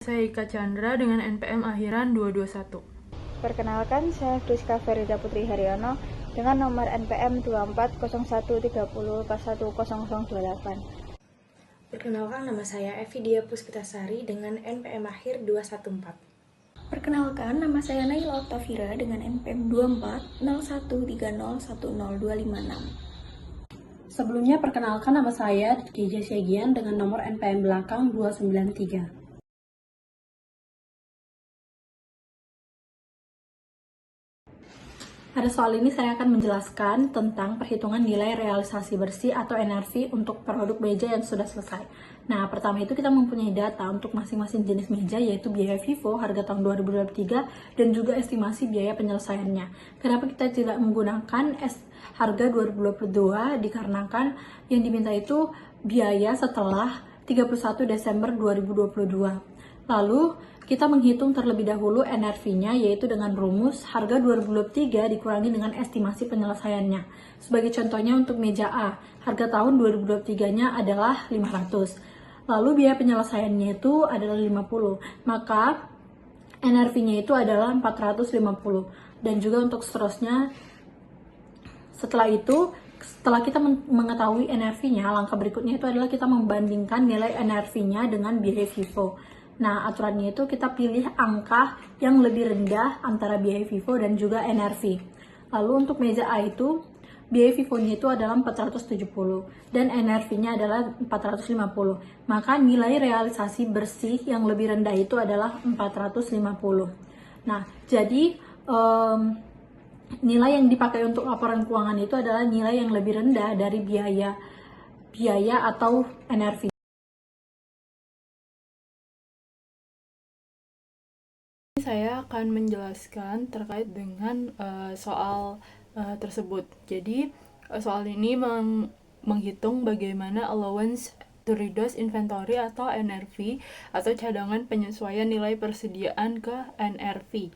Saya Ika Chandra dengan NPM akhiran 221. Perkenalkan, saya Friska Ferida Putri Haryono dengan nomor NPM 240130410028. Perkenalkan, nama saya Evi Dia Puspitasari dengan NPM akhir 214. Perkenalkan, nama saya Naila Oktavira dengan NPM 240130102556. Sebelumnya perkenalkan, nama saya Kija Syagian dengan nomor NPM belakang 293. Pada soal ini saya akan menjelaskan tentang perhitungan nilai realisasi bersih atau NRV untuk produk meja yang sudah selesai. Nah, pertama itu kita mempunyai data untuk masing-masing jenis meja, yaitu biaya FIFO, harga tahun 2023, dan juga estimasi biaya penyelesaiannya. Kenapa kita tidak menggunakan harga 2022? Dikarenakan yang diminta itu biaya setelah 31 Desember 2022. Lalu, kita menghitung terlebih dahulu NRV-nya, yaitu dengan rumus harga 2023 dikurangi dengan estimasi penyelesaiannya. Sebagai contohnya untuk meja A, harga tahun 2023-nya adalah 500. Lalu biaya penyelesaiannya itu adalah 50. Maka NRV-nya itu adalah 450. Dan juga untuk seterusnya, setelah kita mengetahui NRV-nya, langkah berikutnya itu adalah kita membandingkan nilai NRV-nya dengan biaya FIFO. Nah, aturannya itu kita pilih angka yang lebih rendah antara biaya FIFO dan juga NRV. Lalu untuk meja A itu, biaya FIFO-nya itu adalah 470 dan NRV-nya adalah 450. Maka nilai realisasi bersih yang lebih rendah itu adalah 450. Nah, jadi nilai yang dipakai untuk laporan keuangan itu adalah nilai yang lebih rendah dari biaya atau NRV. Saya akan menjelaskan terkait dengan soal tersebut. Jadi, soal ini menghitung bagaimana allowance to reduce inventory atau NRV atau cadangan penyesuaian nilai persediaan ke NRV.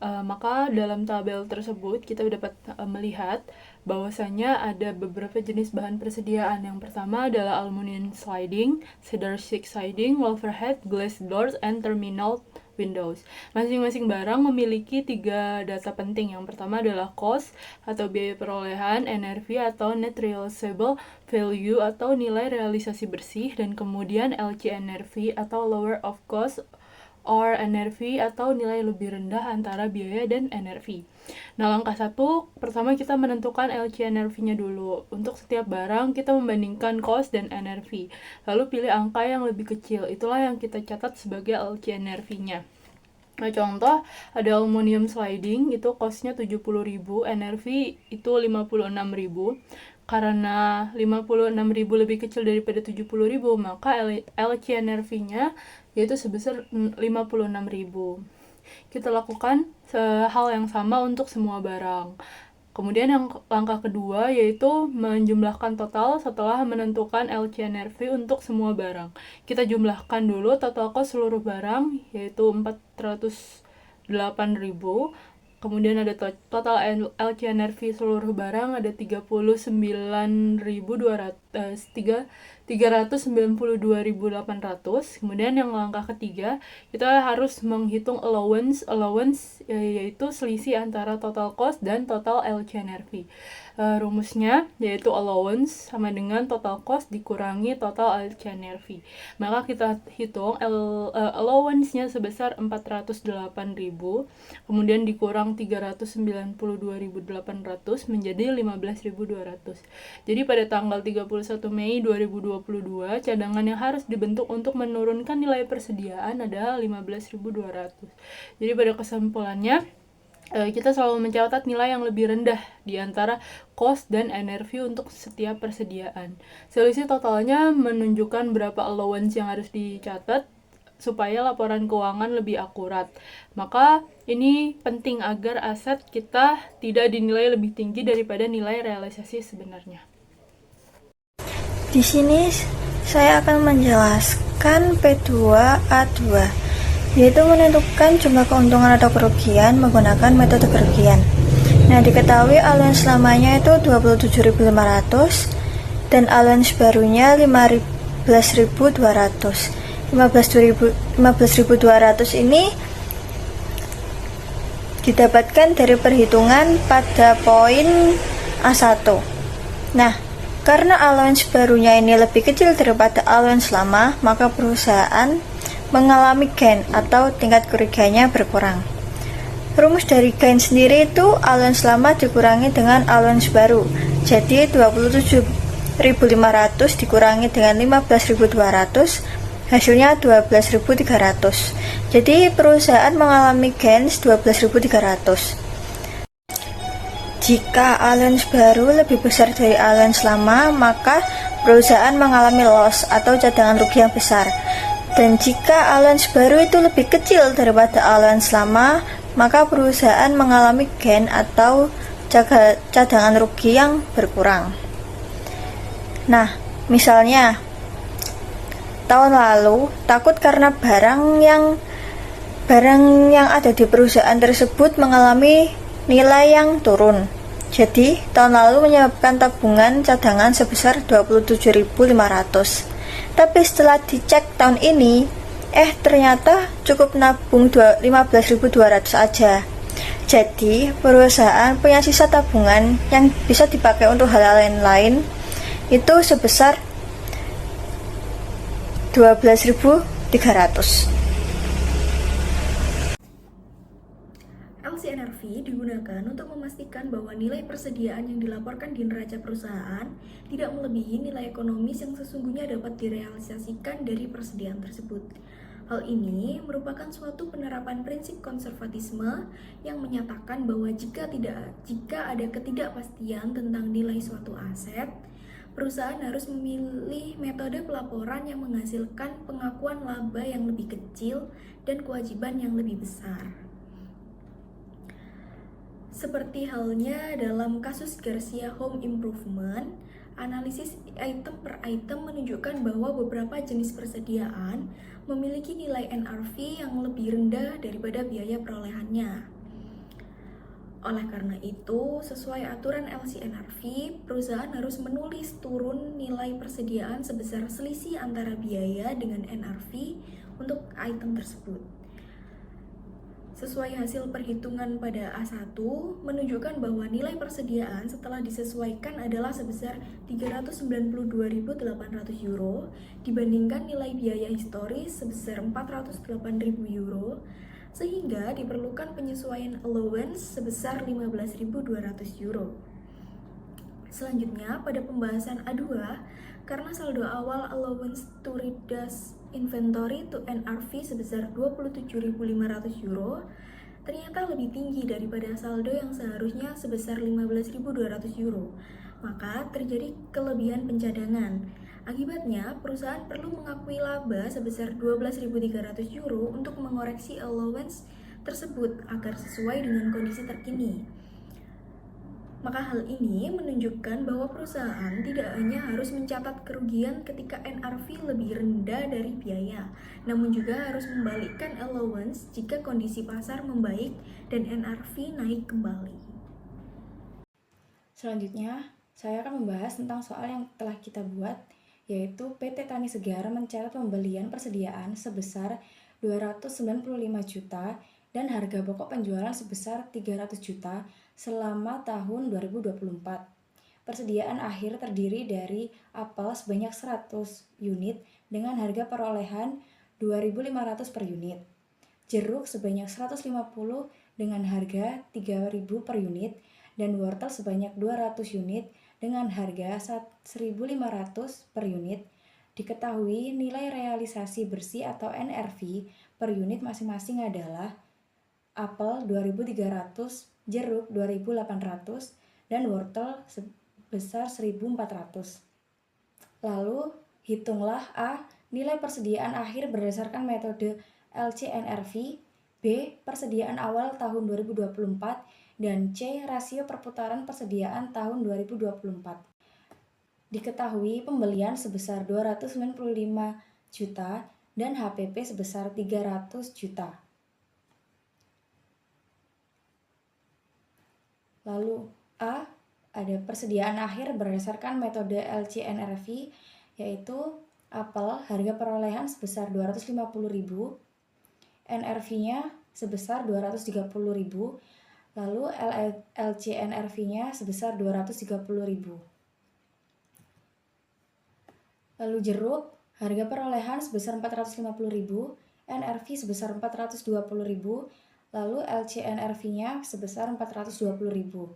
Maka dalam tabel tersebut kita dapat melihat bahwasanya ada beberapa jenis bahan persediaan. Yang pertama adalah aluminum siding, cedar sheet siding, overhead, glass doors, and terminal windows. Masing-masing barang memiliki 3 data penting. Yang pertama adalah cost atau biaya perolehan, NRV atau net realizable value atau nilai realisasi bersih, dan kemudian LCNRV atau lower of cost or NRV atau nilai lebih rendah antara biaya dan NRV. Nah, langkah 1, pertama kita menentukan LCNRV-nya dulu. Untuk setiap barang kita membandingkan cost dan NRV. Lalu pilih angka yang lebih kecil. Itulah yang kita catat sebagai LCNRV-nya. Nah, contoh ada aluminium sliding itu cost-nya 70.000, NRV itu 56.000. Karena 56.000 lebih kecil daripada 70.000, maka LCNRV-nya yaitu sebesar 56.000. Kita lakukan hal yang sama untuk semua barang. Kemudian yang langkah kedua yaitu menjumlahkan total setelah menentukan LCNRV untuk semua barang. Kita jumlahkan dulu total cost seluruh barang yaitu 408.000. Kemudian ada total LCNRV seluruh barang ada 392.800. Kemudian yang langkah ketiga kita harus menghitung allowance yaitu selisih antara total cost dan total LCNRV. Rumusnya yaitu allowance sama dengan total cost dikurangi total LCNRV. Maka kita hitung allowance-nya sebesar 408.000, kemudian dikurang 392.800 menjadi 15.200. Jadi pada tanggal 31 Mei 2022, cadangan yang harus dibentuk untuk menurunkan nilai persediaan adalah 15.200. Jadi pada kesimpulannya, kita selalu mencatat nilai yang lebih rendah di antara cost dan NRV untuk setiap persediaan. Selisih totalnya menunjukkan berapa allowance yang harus dicatat supaya laporan keuangan lebih akurat. Maka ini penting agar aset kita tidak dinilai lebih tinggi daripada nilai realisasi sebenarnya. Di sini saya akan menjelaskan P2A2, yaitu menentukan jumlah keuntungan atau kerugian menggunakan metode kerugian. Nah, diketahui allowance lamanya itu 27.500 dan allowance barunya 15.200. 15.200 ini didapatkan dari perhitungan pada poin A1. Nah, karena allowance barunya ini lebih kecil daripada allowance lama, maka perusahaan mengalami gain atau tingkat kerugiannya berkurang. Rumus dari gain sendiri itu allowance lama dikurangi dengan allowance baru. Jadi 27.500 dikurangi dengan 15.200 hasilnya 12.300. Jadi perusahaan mengalami gains 12.300. Jika allowance baru lebih besar dari allowance lama, maka perusahaan mengalami loss atau cadangan rugi yang besar. Dan jika allowance baru itu lebih kecil daripada allowance lama, maka perusahaan mengalami gain atau cadangan rugi yang berkurang. Nah, misalnya tahun lalu takut karena barang yang ada di perusahaan tersebut mengalami nilai yang turun. Jadi, tahun lalu menyebabkan tabungan cadangan sebesar 27.500. Tapi setelah dicek tahun ini, ternyata cukup nabung 15.200 aja. Jadi, perusahaan punya sisa tabungan yang bisa dipakai untuk hal lain itu sebesar 12.300. LCNRV digunakan untuk memastikan bahwa nilai persediaan yang dilaporkan di neraca perusahaan tidak melebihi nilai ekonomis yang sesungguhnya dapat direalisasikan dari persediaan tersebut. Hal ini merupakan suatu penerapan prinsip konservatisme yang menyatakan bahwa jika ada ketidakpastian tentang nilai suatu aset, perusahaan harus memilih metode pelaporan yang menghasilkan pengakuan laba yang lebih kecil dan kewajiban yang lebih besar. Seperti halnya dalam kasus Garcia Home Improvement, analisis item per item menunjukkan bahwa beberapa jenis persediaan memiliki nilai NRV yang lebih rendah daripada biaya perolehannya. Oleh karena itu, sesuai aturan LCNRV, perusahaan harus menulis turun nilai persediaan sebesar selisih antara biaya dengan NRV untuk item tersebut. Sesuai hasil perhitungan pada A1 menunjukkan bahwa nilai persediaan setelah disesuaikan adalah sebesar 392.800 euro dibandingkan nilai biaya historis sebesar 408.000 euro, sehingga diperlukan penyesuaian allowance sebesar 15.200 euro. Selanjutnya, pada pembahasan A2, karena saldo awal allowance to reduce inventory to NRV sebesar 27.500 euro, ternyata lebih tinggi daripada saldo yang seharusnya sebesar 15.200 euro. Maka terjadi kelebihan pencadangan. Akibatnya, perusahaan perlu mengakui laba sebesar 12.300 euro untuk mengoreksi allowance tersebut agar sesuai dengan kondisi terkini. Maka hal ini menunjukkan bahwa perusahaan tidak hanya harus mencatat kerugian ketika NRV lebih rendah dari biaya, namun juga harus membalikkan allowance jika kondisi pasar membaik dan NRV naik kembali. Selanjutnya, saya akan membahas tentang soal yang telah kita buat, yaitu PT Tani Segara mencatat pembelian persediaan sebesar 295 juta dan harga pokok penjualan sebesar 300 juta selama tahun 2024. Persediaan akhir terdiri dari apel sebanyak 100 unit dengan harga perolehan 2.500 per unit, jeruk sebanyak 150 dengan harga 3.000 per unit, dan wortel sebanyak 200 unit dengan harga 1.500 per unit. Diketahui nilai realisasi bersih atau NRV per unit masing-masing adalah apel 2.300, jeruk 2.800, dan wortel sebesar 1.400. Lalu, hitunglah A. Nilai persediaan akhir berdasarkan metode LCNRV, B. Persediaan awal tahun 2024, dan C. Rasio perputaran persediaan tahun 2024. Diketahui pembelian sebesar 295 juta dan HPP sebesar 300 juta. Lalu A. Ada persediaan akhir berdasarkan metode LCNRV, yaitu Apel harga perolehan sebesar 250.000, NRV-nya sebesar 230.000, lalu LCNRV-nya sebesar 230.000. Lalu jeruk harga perolehan sebesar 450.000, NRV sebesar 420.000, lalu LCNRV-nya sebesar 420.000.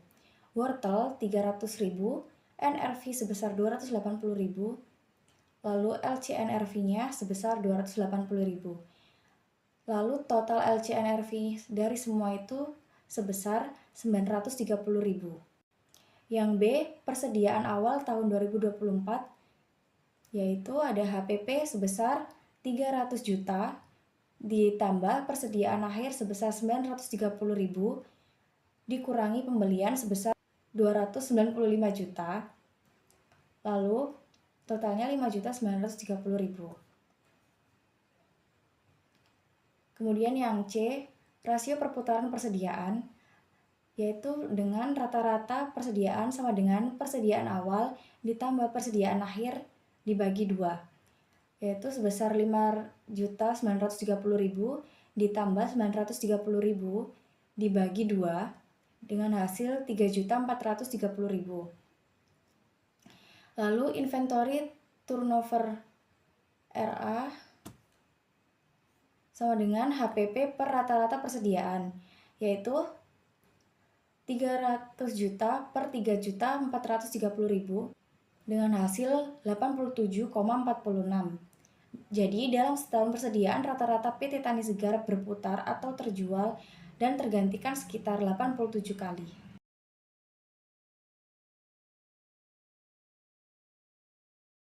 Wortel 300.000, NRV sebesar 280.000, lalu LCNRV-nya sebesar 280.000. Lalu total LCNRV dari semua itu sebesar 930.000. Yang B, persediaan awal tahun 2024, yaitu ada HPP sebesar 300 juta, ditambah persediaan akhir sebesar 930.000, dikurangi pembelian sebesar 295 juta, lalu totalnya 5.930.000. Kemudian yang C, rasio perputaran persediaan, yaitu dengan rata-rata persediaan sama dengan persediaan awal ditambah persediaan akhir dibagi 2, yaitu sebesar 5.930.000 ditambah 930.000 dibagi 2 dengan hasil 3.430.000. Lalu inventory turnover RA sama dengan HPP per rata-rata persediaan, yaitu 300 juta per 3.430.000 dengan hasil 87,46. Jadi dalam setahun persediaan rata-rata PT Tani Segar berputar atau terjual dan tergantikan sekitar 87 kali.